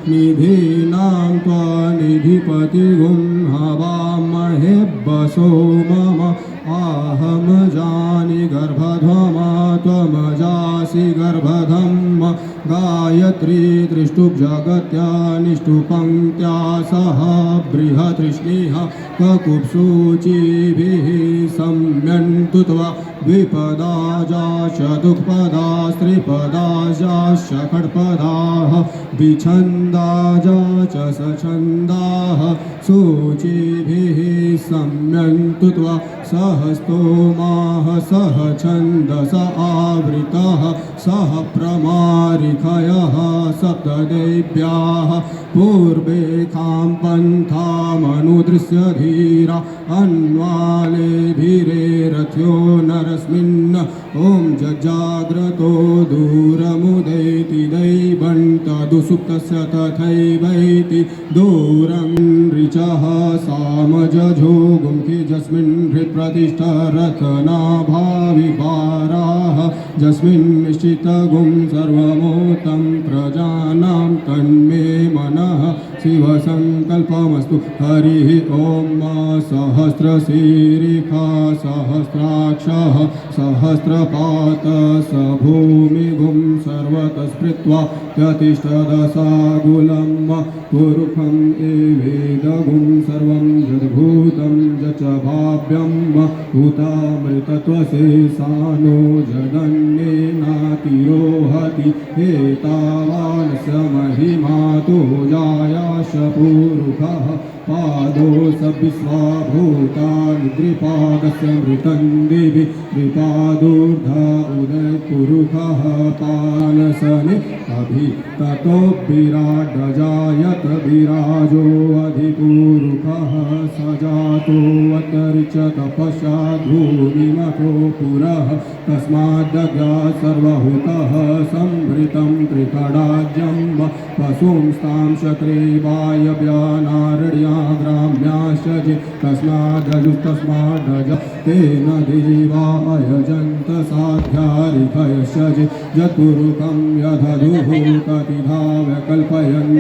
निधीनां त्वनिधिपतिगुं हवामहे वसो मम आहम जानि गर्भध्वमा त्वमजासि गर्भधम् गायत्री त्रिष्टुप्जगत्या निष्टुपङ्क्त्या सह बृहतृष्णिः ककुप्सूचिभिः सम्यन्तु त्वा द्विपदा चतुष्पदा त्रिपदा षट्पदाः विछन्दा च सछन्दाः सूचिभिः सम्यन्तु त्वा सहस्तोमाः सह छन्दस आवृतः सह प्रमारिखयः सप्तदेव्याः पूर्वेखां पन्थामनुदृश्य धीरा अन्वालेभिरेरथ्यो नरस्मिन् ॐ जजाग्रतो दूरमुदैति दैवन्तदुसुप्तस्य तथैवैति दूरं ऋचः सामजझो गुंखिजस्मिन् हृत्प्रतिष्ठरथनाभाविवाराः जस्मिन् निश्चितगुं सर्वमोतं प्रजानां तन्मे मनः शिवसङ्कल्पमस्तु हरिः ॐ सहस्रशीरिखा सहस्राक्षः सहस्रपात स भूमिगुं सर्वतः स्मृत्वा त्यतिष्ठदशागुलं पुरुषं एवेदगुं सर्वं यद्भूतं यच्च भाव्यं हुतामृतत्वशेषानो जगन्नेनातिरोहति एतावान् स महिमातो जायाश पुरुषः पादो स विश्वाभूतानि द्विपादस्य मृतं दिवि द्विपादोर्धा उदयपुरुषः पानसने अभि ततो विराडजायत विराजो अधिपुरुषः स जातोऽतरिच तपश्चाद्भूमिमतो पुरः तस्मादज्ञा सर्वहुतः संवृतं त्रिकडाज्यं पशुंस्तां शत्रे वायव्यानारण्या ग्राम्याश्च तस्मादजुस्तस्मादज तेन देवा अयजन्त साध्यारिखयश्च यत्पुरुषं यदधुः कतिधा वैकल्पयन्